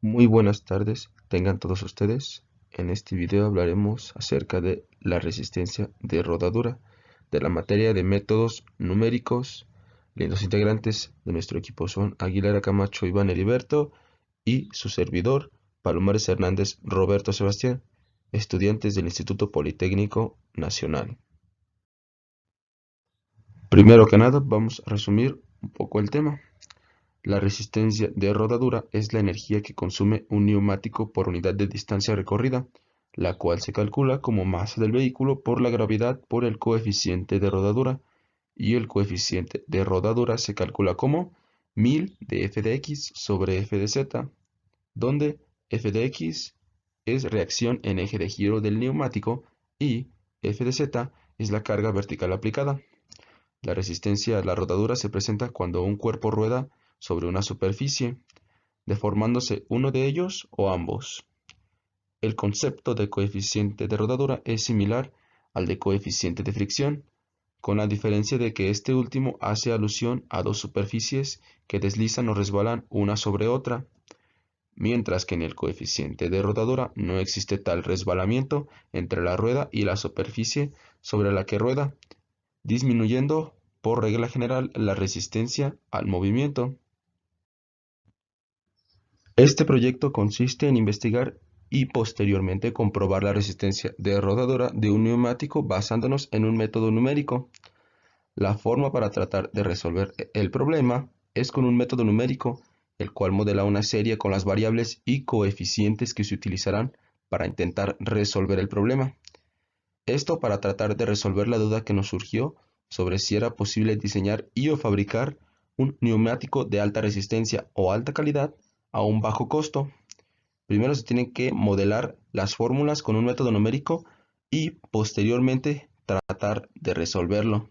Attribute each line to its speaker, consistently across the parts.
Speaker 1: Muy buenas tardes, tengan todos ustedes. En este video hablaremos acerca de la resistencia de rodadura, de la materia de métodos numéricos. Los integrantes de nuestro equipo son Aguilera Camacho, Iván Heriberto y su servidor, Palomares Hernández Roberto Sebastián, estudiantes del Instituto Politécnico Nacional. Primero que nada, vamos a resumir un poco el tema. La resistencia de rodadura es la energía que consume un neumático por unidad de distancia recorrida, la cual se calcula como masa del vehículo por la gravedad por el coeficiente de rodadura, y el coeficiente de rodadura se calcula como 1000 de f de x sobre f de z, donde f de x es reacción en eje de giro del neumático y f de z es la carga vertical aplicada. La resistencia a la rodadura se presenta cuando un cuerpo rueda sobre una superficie, deformándose uno de ellos o ambos. El concepto de coeficiente de rodadura es similar al de coeficiente de fricción, con la diferencia de que este último hace alusión a dos superficies que deslizan o resbalan una sobre otra, mientras que en el coeficiente de rodadura no existe tal resbalamiento entre la rueda y la superficie sobre la que rueda, disminuyendo por regla general la resistencia al movimiento. Este proyecto consiste en investigar y posteriormente comprobar la resistencia de rodadura de un neumático basándonos en un método numérico. La forma para tratar de resolver el problema es con un método numérico, el cual modela una serie con las variables y coeficientes que se utilizarán para intentar resolver el problema. Esto para tratar de resolver la duda que nos surgió sobre si era posible diseñar y o fabricar un neumático de alta resistencia o alta calidad a un bajo costo. Primero se tienen que modelar las fórmulas con un método numérico y posteriormente tratar de resolverlo.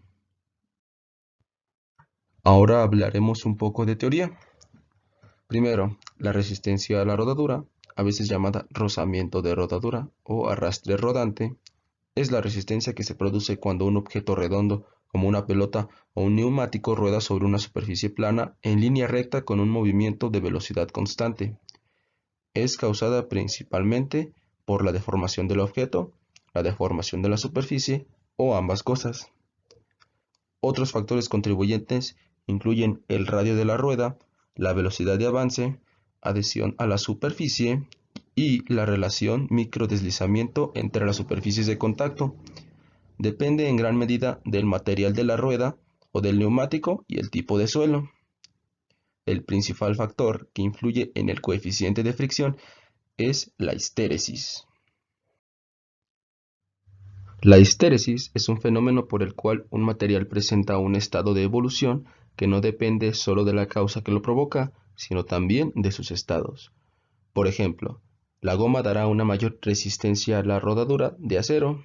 Speaker 1: Ahora hablaremos un poco de teoría. Primero, la resistencia a la rodadura, a veces llamada rozamiento de rodadura o arrastre rodante, es la resistencia que se produce cuando un objeto redondo, como una pelota o un neumático, rueda sobre una superficie plana en línea recta con un movimiento de velocidad constante. Es causada principalmente por la deformación del objeto, la deformación de la superficie o ambas cosas. Otros factores contribuyentes incluyen el radio de la rueda, la velocidad de avance, adhesión a la superficie y la relación microdeslizamiento entre las superficies de contacto. Depende en gran medida del material de la rueda o del neumático y el tipo de suelo. El principal factor que influye en el coeficiente de fricción es la histéresis. La histéresis es un fenómeno por el cual un material presenta un estado de evolución que no depende solo de la causa que lo provoca, sino también de sus estados. Por ejemplo, la goma dará una mayor resistencia a la rodadura de acero.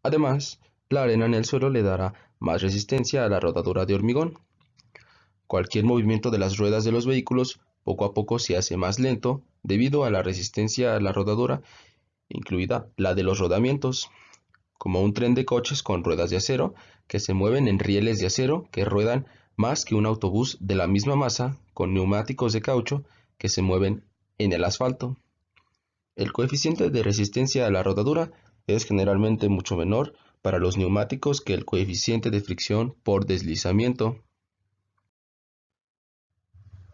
Speaker 1: Además, la arena en el suelo le dará más resistencia a la rodadura de hormigón. Cualquier movimiento de las ruedas de los vehículos poco a poco se hace más lento debido a la resistencia a la rodadura, incluida la de los rodamientos, como un tren de coches con ruedas de acero que se mueven en rieles de acero que ruedan más que un autobús de la misma masa con neumáticos de caucho que se mueven en el asfalto. El coeficiente de resistencia a la rodadura es generalmente mucho menor para los neumáticos que el coeficiente de fricción por deslizamiento.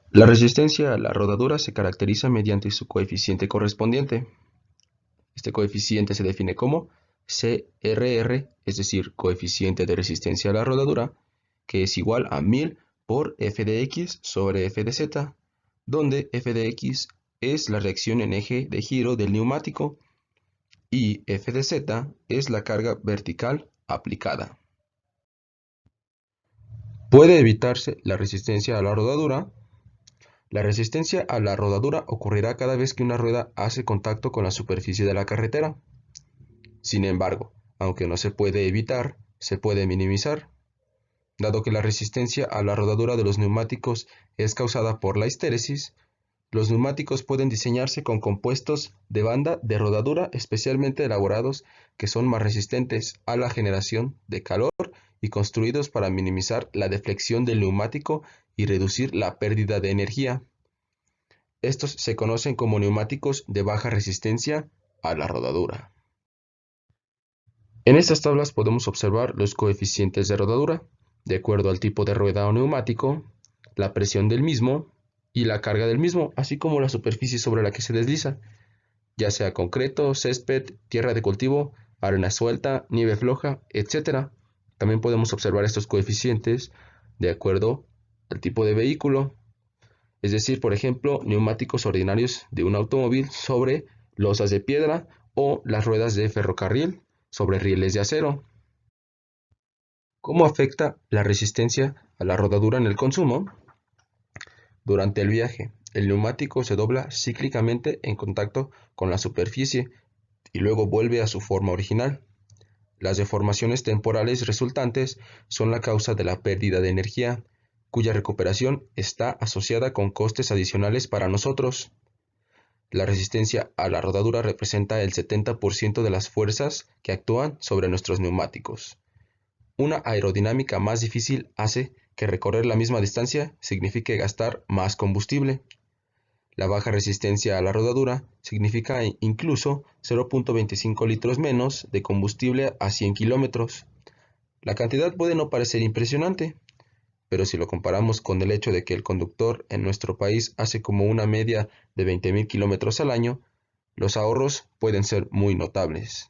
Speaker 1: La resistencia a la rodadura se caracteriza mediante su coeficiente correspondiente. Este coeficiente se define como CRR, es decir, coeficiente de resistencia a la rodadura, que es igual a 1000 por f de x sobre f de z, donde f de x es la reacción en eje de giro del neumático y f de z es la carga vertical aplicada. Puede evitarse la resistencia a la rodadura. La resistencia a la rodadura ocurrirá cada vez que una rueda hace contacto con la superficie de la carretera. Sin embargo, aunque no se puede evitar, se puede minimizar. Dado que la resistencia a la rodadura de los neumáticos es causada por la histéresis, los neumáticos pueden diseñarse con compuestos de banda de rodadura especialmente elaborados que son más resistentes a la generación de calor y construidos para minimizar la deflexión del neumático y reducir la pérdida de energía. Estos se conocen como neumáticos de baja resistencia a la rodadura. En estas tablas podemos observar los coeficientes de rodadura, de acuerdo al tipo de rueda o neumático, la presión del mismo y la carga del mismo, así como la superficie sobre la que se desliza, ya sea concreto, césped, tierra de cultivo, arena suelta, nieve floja, etc. También podemos observar estos coeficientes de acuerdo al tipo de vehículo, es decir, por ejemplo, neumáticos ordinarios de un automóvil sobre losas de piedra o las ruedas de ferrocarril sobre rieles de acero. ¿Cómo afecta la resistencia a la rodadura en el consumo? Durante el viaje, el neumático se dobla cíclicamente en contacto con la superficie y luego vuelve a su forma original. Las deformaciones temporales resultantes son la causa de la pérdida de energía, cuya recuperación está asociada con costes adicionales para nosotros. La resistencia a la rodadura representa el 70% de las fuerzas que actúan sobre nuestros neumáticos. Una aerodinámica más difícil hace que recorrer la misma distancia signifique gastar más combustible. La baja resistencia a la rodadura significa incluso 0.25 litros menos de combustible a 100 kilómetros. La cantidad puede no parecer impresionante, pero si lo comparamos con el hecho de que el conductor en nuestro país hace como una media de 20.000 kilómetros al año, los ahorros pueden ser muy notables.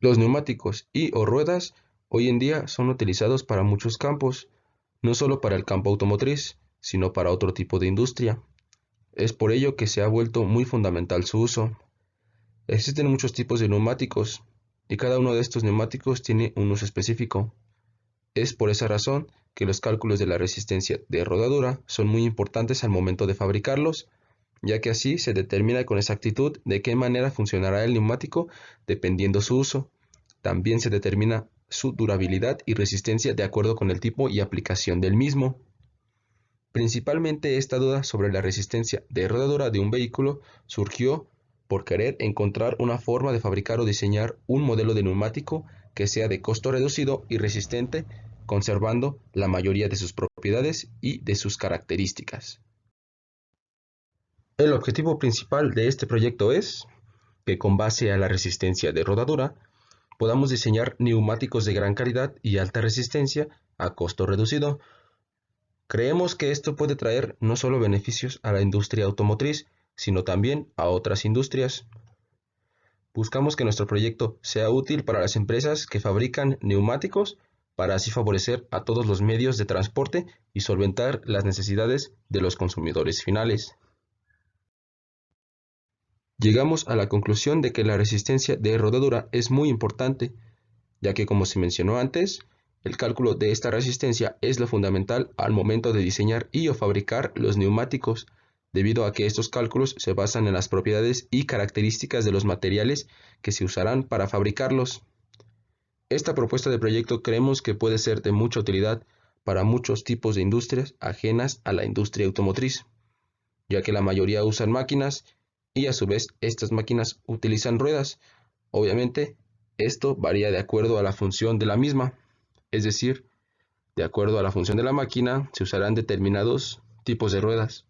Speaker 1: Los neumáticos y o ruedas hoy en día son utilizados para muchos campos, no solo para el campo automotriz, sino para otro tipo de industria. Es por ello que se ha vuelto muy fundamental su uso. Existen muchos tipos de neumáticos, y cada uno de estos neumáticos tiene un uso específico. Es por esa razón que los cálculos de la resistencia de rodadura son muy importantes al momento de fabricarlos, ya que así se determina con exactitud de qué manera funcionará el neumático dependiendo su uso. También se determina su durabilidad y resistencia de acuerdo con el tipo y aplicación del mismo. Principalmente esta duda sobre la resistencia de rodadura de un vehículo surgió por querer encontrar una forma de fabricar o diseñar un modelo de neumático que sea de costo reducido y resistente, conservando la mayoría de sus propiedades y de sus características. El objetivo principal de este proyecto es que con base a la resistencia de rodadura podamos diseñar neumáticos de gran calidad y alta resistencia a costo reducido. Creemos que esto puede traer no solo beneficios a la industria automotriz, sino también a otras industrias. Buscamos que nuestro proyecto sea útil para las empresas que fabrican neumáticos para así favorecer a todos los medios de transporte y solventar las necesidades de los consumidores finales. Llegamos a la conclusión de que la resistencia de rodadura es muy importante, ya que como se mencionó antes, el cálculo de esta resistencia es lo fundamental al momento de diseñar y o fabricar los neumáticos, debido a que estos cálculos se basan en las propiedades y características de los materiales que se usarán para fabricarlos. Esta propuesta de proyecto creemos que puede ser de mucha utilidad para muchos tipos de industrias ajenas a la industria automotriz, ya que la mayoría usan máquinas y a su vez estas máquinas utilizan ruedas. Obviamente, esto varía de acuerdo a la función de la misma, es decir, de acuerdo a la función de la máquina se usarán determinados tipos de ruedas.